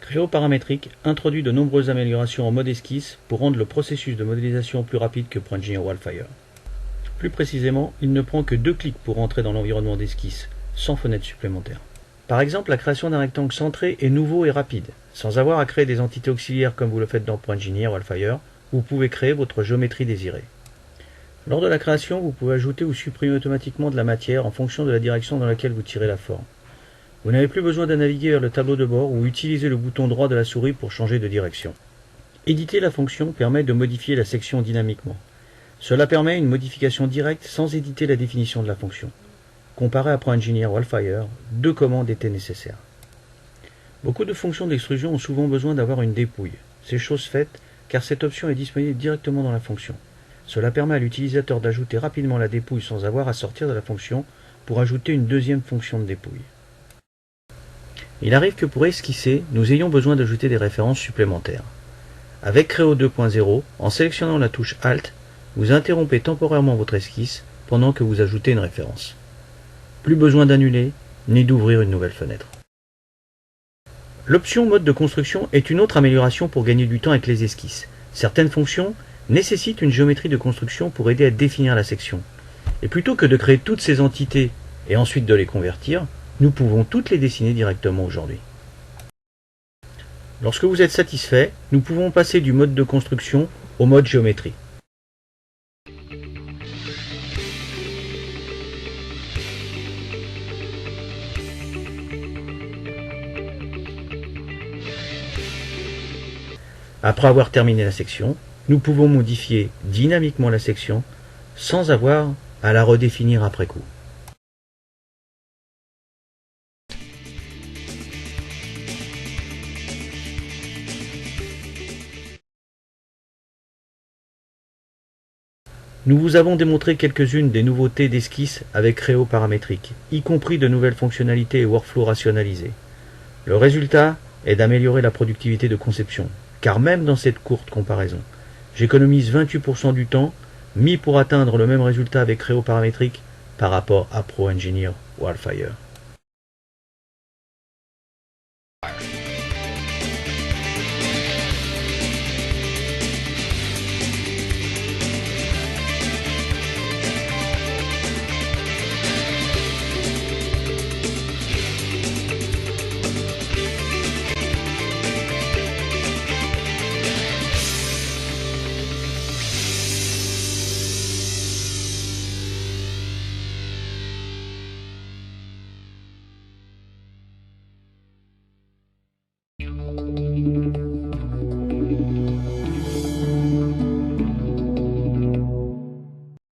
Creo Paramétrique introduit de nombreuses améliorations en mode esquisse pour rendre le processus de modélisation plus rapide que ProEngineer Wildfire. Plus précisément, il ne prend que 2 clics pour entrer dans l'environnement d'esquisse, sans fenêtre supplémentaire. Par exemple, la création d'un rectangle centré est nouveau et rapide. Sans avoir à créer des entités auxiliaires comme vous le faites dans ProEngineer Wildfire, vous pouvez créer votre géométrie désirée. Lors de la création, vous pouvez ajouter ou supprimer automatiquement de la matière en fonction de la direction dans laquelle vous tirez la forme. Vous n'avez plus besoin de naviguer vers le tableau de bord ou utiliser le bouton droit de la souris pour changer de direction. Éditer la fonction permet de modifier la section dynamiquement. Cela permet une modification directe sans éditer la définition de la fonction. Comparé à ProEngineer Wildfire, 2 commandes étaient nécessaires. Beaucoup de fonctions d'extrusion ont souvent besoin d'avoir une dépouille. C'est chose faite car cette option est disponible directement dans la fonction. Cela permet à l'utilisateur d'ajouter rapidement la dépouille sans avoir à sortir de la fonction pour ajouter une deuxième fonction de dépouille. Il arrive que pour esquisser, nous ayons besoin d'ajouter des références supplémentaires. Avec Creo 2.0, en sélectionnant la touche Alt, vous interrompez temporairement votre esquisse pendant que vous ajoutez une référence. Plus besoin d'annuler, ni d'ouvrir une nouvelle fenêtre. L'option mode de construction est une autre amélioration pour gagner du temps avec les esquisses. Certaines fonctions nécessitent une géométrie de construction pour aider à définir la section. Et plutôt que de créer toutes ces entités et ensuite de les convertir, nous pouvons toutes les dessiner directement aujourd'hui. Lorsque vous êtes satisfait, nous pouvons passer du mode de construction au mode géométrie. Après avoir terminé la section, nous pouvons modifier dynamiquement la section sans avoir à la redéfinir après coup. Nous vous avons démontré quelques-unes des nouveautés d'esquisse avec Creo Paramétrique, y compris de nouvelles fonctionnalités et workflows rationalisés. Le résultat est d'améliorer la productivité de conception, car même dans cette courte comparaison, j'économise 28% du temps mis pour atteindre le même résultat avec Creo Paramétrique par rapport à ProEngineer Wildfire.